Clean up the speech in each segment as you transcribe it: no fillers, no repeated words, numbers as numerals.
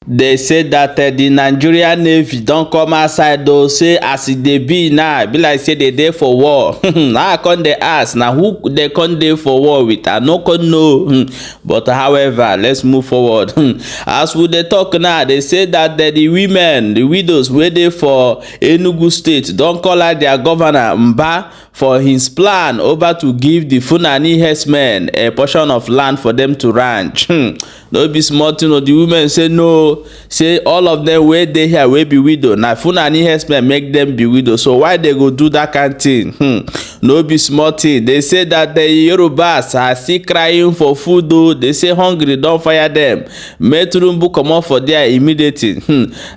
They say that the Nigerian Navy don't come outside though, say as it dey be now, be like say they dey for war. Now I come dey ask, now who they come dey for war with? I no come know. But however, let's move forward. As we dey talk now, they say that the women, the widows wey dey for Enugu State don call out their governor Mba for his plan over to give the Fulani herdsmen a portion of land for them to ranch. No be small thing. The women say no, say all of them wey dey here wey be widow. Now Fulani herdsmen make them be widow. So why they go do that kind of thing? No be small thing. They say that the Yorubas are still crying for food though. They say hungry don't fire them. Meturumbu come out for there immediately.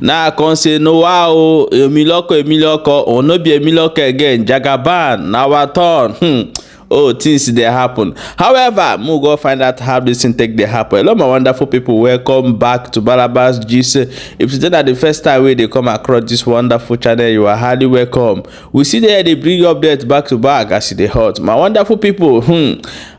Now I can say no wow, Emiloko, or no be Emiloko again. Jagaban, now our turn. Oh, things they happen. However, we'll go find out how this thing take they happen. Hello, my wonderful people. Welcome back to Balabas G's. If it's not the first time they come across this wonderful channel, you are highly welcome. We see there they bring updates back to back as they hot. My wonderful people,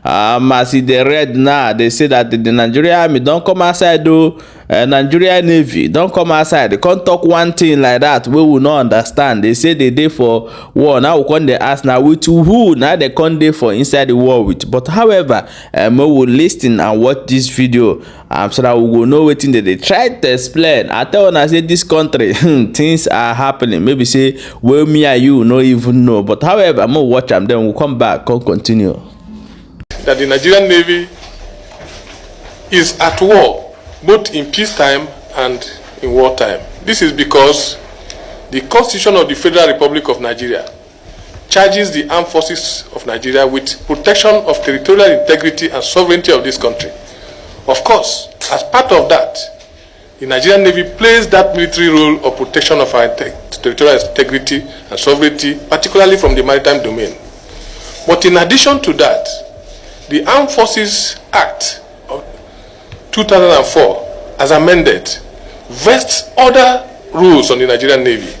as they read now, they say that the Nigerian army don't come outside though. Nigerian Navy don't come outside. They can't talk one thing like that. We will not understand. They say they dey for war. Now we come they ask now with who? Now they come dey for inside the war with. But however, we will listen and watch this video. So that we will know what thing that they try to explain. I tell when I say this country, things are happening. Maybe say well me and you no even know. But however, I'm gonna watch them. Then we'll come back. Come continue. That the Nigerian Navy is at war, both in peacetime and in wartime. This is because the Constitution of the Federal Republic of Nigeria charges the armed forces of Nigeria with protection of territorial integrity and sovereignty of this country. Of course, as part of that, the Nigerian Navy plays that military role of protection of our territorial integrity and sovereignty, particularly from the maritime domain. But in addition to that, the Armed Forces Act of 2004, as amended, vests other rules on the Nigerian Navy.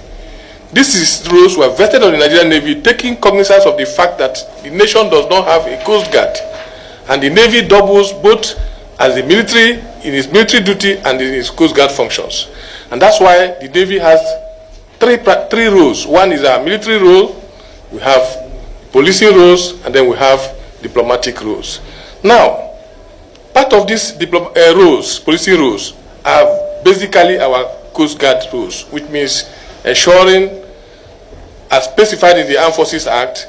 These rules were vested on the Nigerian Navy, taking cognizance of the fact that the nation does not have a coast guard, and the Navy doubles both as the military in its military duty and in its coast guard functions. And that's why the Navy has three roles. One is our military role, we have policing roles, and then we have diplomatic roles. Now, part of these policing roles, are basically our coast guard roles, which means ensuring, as specified in the Armed Forces Act,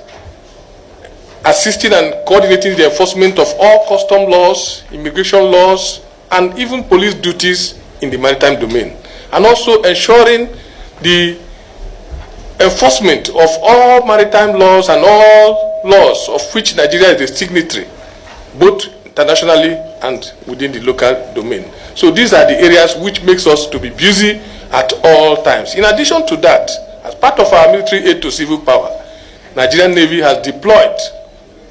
assisting and coordinating the enforcement of all custom laws, immigration laws, and even police duties in the maritime domain, and also ensuring the enforcement of all maritime laws and all laws of which Nigeria is a signatory, both internationally and within the local domain. So these are the areas which makes us to be busy at all times. In addition to that, as part of our military aid to civil power, Nigerian Navy has deployed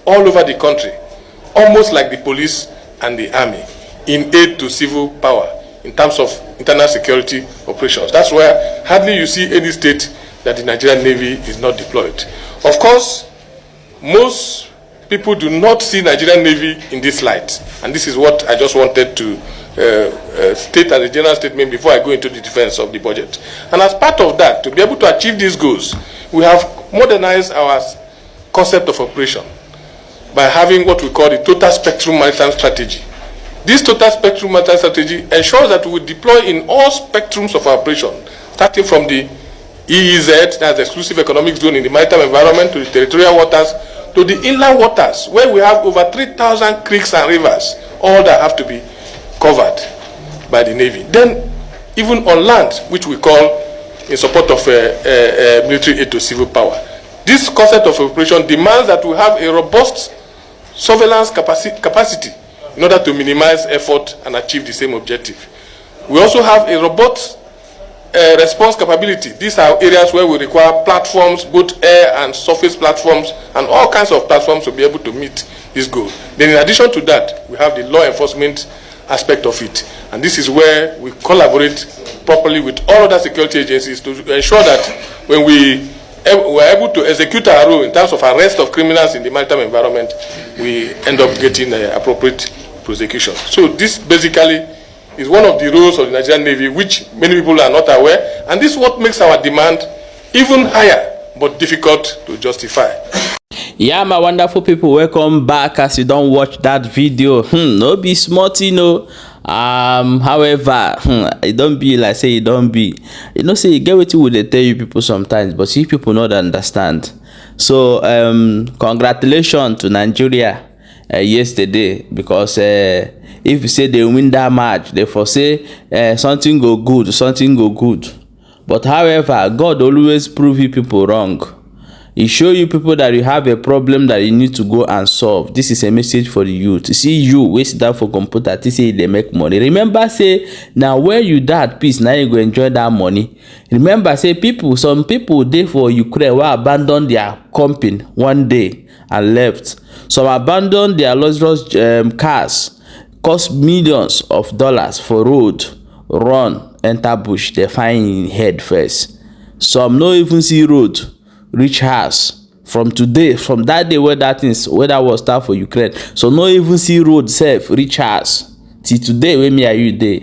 all over the country, almost like the police and the army, in aid to civil power in terms of internal security operations. That's where hardly you see any state that the Nigerian Navy is not deployed. Of course, most people do not see Nigerian Navy in this light, and this is what I just wanted to state as a general statement before I go into the defense of the budget. And as part of that, to be able to achieve these goals, we have modernized our concept of operation by having what we call the total spectrum maritime strategy. This total spectrum maritime strategy ensures that we deploy in all spectrums of our operation, starting from the EEZ, that's the exclusive economic zone in the maritime environment, to the territorial waters, to the inland waters, where we have over 3,000 creeks and rivers, all that have to be covered by the Navy. Then, even on land, which we call in support of military aid to civil power. This concept of operation demands that we have a robust surveillance capacity in order to minimize effort and achieve the same objective. We also have a robust response capability. These are areas where we require platforms, both air and surface platforms, and all kinds of platforms to be able to meet this goal. Then in addition to that, we have the law enforcement aspect of it. And this is where we collaborate properly with all other security agencies to ensure that when we were able to execute our role in terms of arrest of criminals in the maritime environment, we end up getting appropriate prosecution. So this basically is one of the roles of the Nigerian Navy, which many people are not aware, and this is what makes our demand even higher, but difficult to justify. Yeah, my wonderful people, welcome back. As you don't watch that video, no be smart, you know. However, it don't be like say it don't be. You know, say you get what you would tell you people sometimes, but see people not understand. So, congratulations to Nigeria yesterday, because if you say they win that match, they foresee something go good, something go good. But however, God always prove you people wrong. He show you people that you have a problem that you need to go and solve. This is a message for the youth. See you waste that for computer to say they make money. Remember, say now where you that peace, now you go enjoy that money. Remember, say some people dey for Ukraine will abandon their company one day and left. Some abandon their luxurious cars, cost millions of dollars for road, run, enter bush, they find head first. Some no even see road reach house from that day where that was start for Ukraine. So no even see road safe reach house till today when me are you there.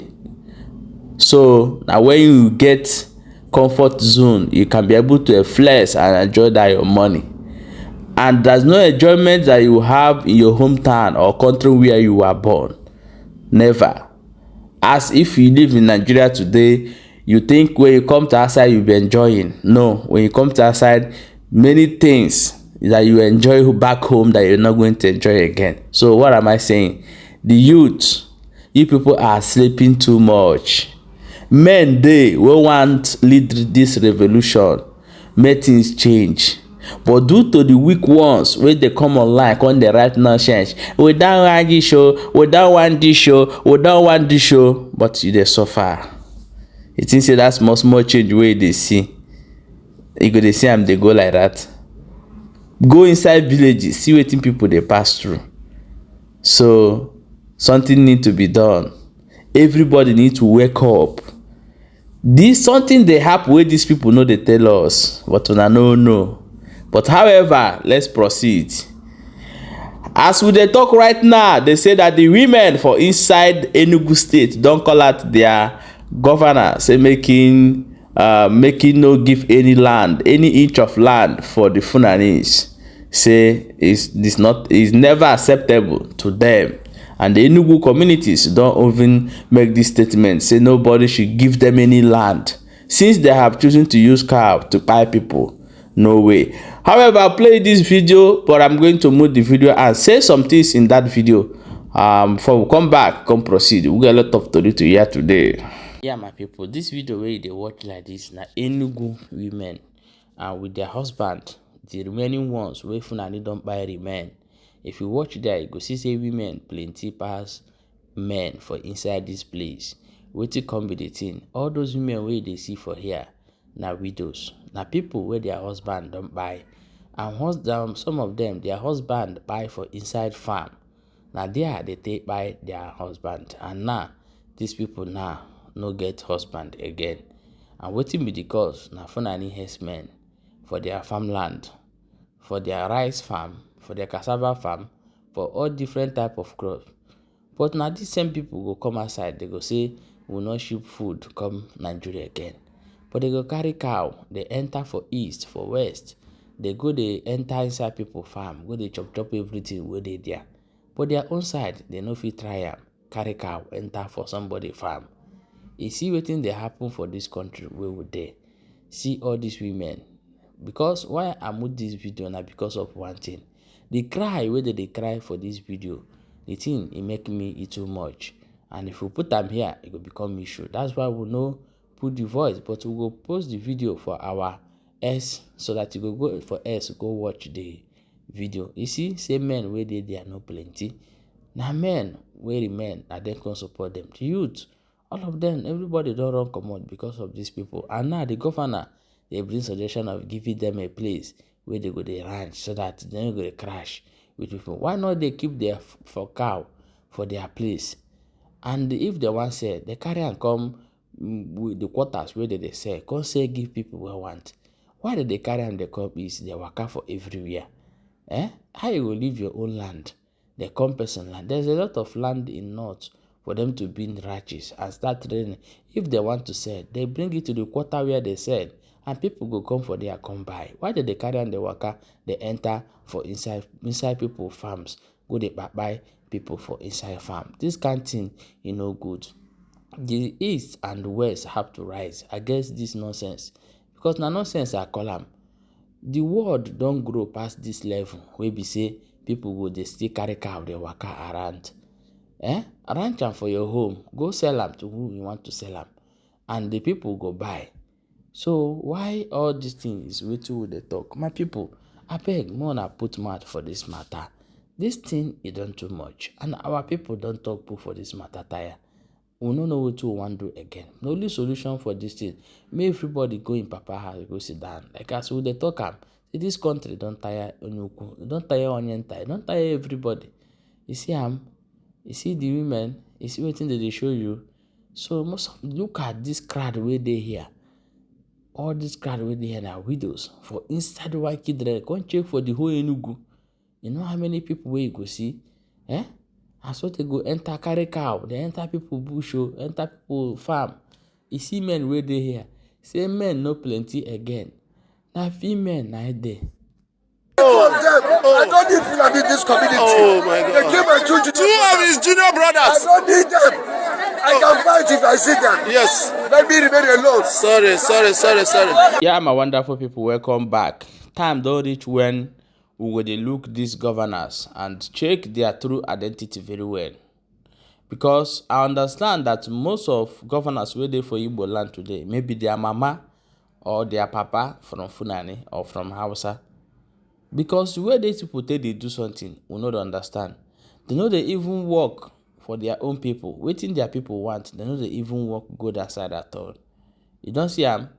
So now when you get comfort zone, you can be able to flex and enjoy that your money. And there's no enjoyment that you have in your hometown or country where you were born. Never. As if you live in Nigeria today, you think when you come to outside you'll be enjoying. No, when you come to outside, many things that you enjoy back home that you're not going to enjoy again. So what am I saying? The youth, you people are sleeping too much. Men, they will want lead this revolution, make things change. But due to the weak ones, when they come online, when they write nonsense, we don't want this show, we don't want this show, we don't want this show, but they suffer. You think say that's small change way they see. You go they see them, they go like that. Go inside villages, see what people they pass through. So something need to be done. Everybody need to wake up. This something they happen where these people know they tell us, but we no. But however, let's proceed. As we talk right now, they say that the women for inside N0w state don't call out their governor, say making no give any inch of land for the Funanis. Say is never acceptable to them. And the N0w communities don't even make this statement. Say nobody should give them any land, since they have chosen to use cow to buy people. No way. However, I'll play this video, but I'm going to move the video and say some things in that video. Before we come back, come proceed. We got a lot of story to hear today. Yeah, my people, this video where they watch like this now, N0w women with their husband, the remaining ones where Funani don't buy remain. If you watch there, you go see say women plenty pass men for inside this place. Wait till come be the thing. All those women where they see for here now widows. Now people where their husband don't buy. And some of them, their husband buy for inside farm. Now there they take by their husband. And now these people now no get husband again. And waiting be the cause now Funani herdsmen for their farmland, for their rice farm, for their cassava farm, for all different type of crops. But now these same people go come outside, they go say we will not ship food come Nigeria again. But they go carry cow, they enter for east, for west. They go, they enter inside people farm, go they chop everything where they there. But their own side, they no fit try am, carry cow, enter for somebody farm. You see wetin dey happen for this country where we dey. See all these women. Because why I move this video now because of one thing. The cry where they cry for this video, the thing it make me too much. And if we put them here, it will become issue. That's why we no put the voice, but we will post the video for our S so that you go for S, go watch the video. You see, say men where they are no plenty. Now men where remain, and then can support them. The youth, all of them, everybody don't run commode because of these people. And now the governor, they bring suggestion of giving them a place where they go to ranch so that they don't go to crash with people. Why not they keep their for cow for their place? And if they want say, they carry and come with the quarters where they say, come say give people what want. Why did they carry and they come is they work out for everywhere? How you will leave your own land? They come person land. There's a lot of land in north for them to be in ranches and start training. If they want to sell, they bring it to the quarter where they sell, and people go come for there, come buy. Why did they carry on the worker? They enter for inside people farms, go they buy people for inside farm. This kind of thing, good. The east and the west have to rise against this nonsense, because na nonsense I call am. The world don't grow past this level where we say people go they still carry cow they waka around. Arrange am for your home, go sell them to who you want to sell them, and the people go buy. So why all these things is wetin we dey talk? My people, abeg more na put mouth for this matter. This thing is done too much, and our people don't talk put for this matter tire. We no know what we want do again. The only solution for this thing, make everybody go in papa house, go sit down. Like as we dey talk am, see this country don't tire Onyukwu, don't tire Onyentai, don't tire everybody. You see you see the women, you see wetin they show you. So look at this crowd where they here. All this crowd where they here are widows for inside white children. Go and check for the whole Enugu. You know how many people where you go see? And so they go enter carry cow, they enter people bush, enter people farm. You see men where they here. Say men no plenty again. Now female na there. I don't need people in this community. Oh my God. They came and told you. Two of his junior brothers. I don't need them. I can fight if I see them. Yes. Let me remain alone. Sorry. Yeah, my wonderful people, welcome back. Time don't reach when we will look these governors and check their true identity very well. Because I understand that most of governors were there for Igbo land today, maybe their mama or their papa from Funani or from Hausa. Because where these people take they do something, we not understand. They know they even work for their own people. Waiting their people want, they know they even work go that side at all. You don't see him.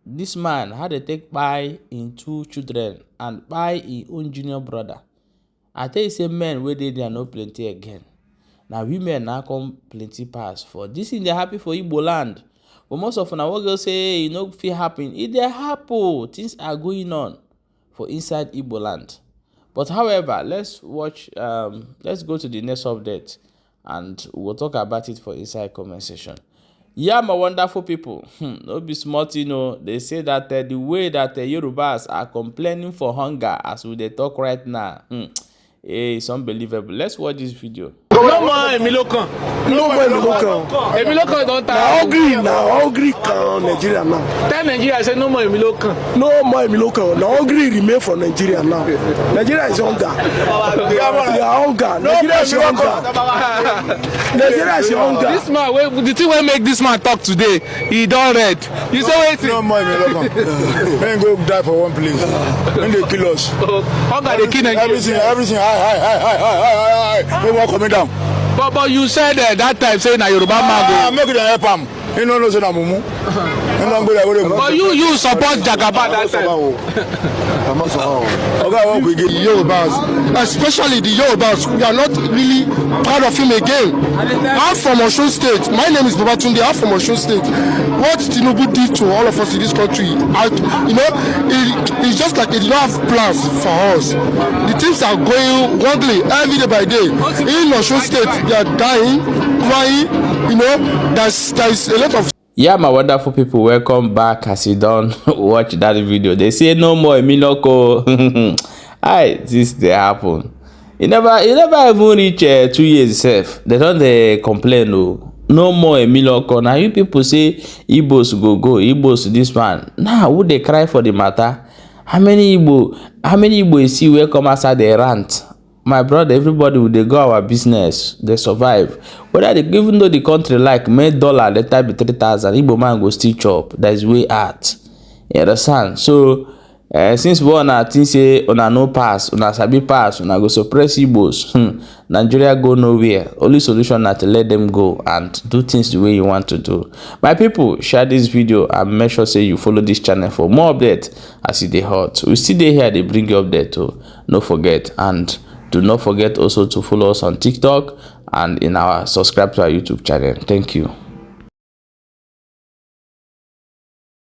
This man had to take by in 2 children and by his own junior brother. I tell you, say men where they are no plenty again. Now women now come plenty pass for this in they happy for Igbo land. But most of them what girls say, feel happen. If they happy, things are going on for inside Igbo land. But however, let's go to the next update and we'll talk about it for inside comment section. Yeah, my wonderful people, no be smart, they say that the way that the Yorubas are complaining for hunger as we talk right now, it's unbelievable. Let's watch this video. No more Emilokan. Emilokan don't tire. Hungry can Nigeria now. Tell Nigeria say no more Emilokan. No more Emilokan. Now hungry remain for Nigeria now. Nigeria is hunger. They are hunger. Nigeria is hunger. Nigeria is hunger. This man, the thing will make this man talk today. He don't read. You say wait. No more Emilokan. Men go die for one place. When they kill us. Hunger they kill Nigeria. Everything high. We want coming down. But you said that time saying that Yoruba man go. Make it help him. You know say na mumu. But you support Jagaba that time. Yorubas, especially the Yorubas, we are not really proud of him again. I'm from Osun State. My name is Babatunde. I'm from Osun State. What Tinubu did to all of us in this country, it's just like they don't have plans for us. The things are going wrongly every day by day. In Osun State, they are dying, crying. There's a lot of. Yeah, my wonderful people, welcome back. As you don't watch that video, they say no more Emiloko. Hi, this they happen. It never even reach 2 years itself. They don't complain. No more Emiloko. Now you people say Igbos go, Igbos this man. Now who they cry for the matter? How many Igbo you see where come outside the rant? My brother, everybody will they go our business, they survive. Whether they even though the country like $1 later be 3,000, Igbo man go still chop. That is way out. You understand? So since one thing say una no pass, una sabi pass, una go suppress Igbos. Nigeria go nowhere. Only solution na to let them go and do things the way you want to do. My people, share this video and make sure say you follow this channel for more updates as it dey hot. We still dey here, they bring you update too. No forget, and do not forget also to follow us on TikTok and in our subscribe to our YouTube channel. Thank you.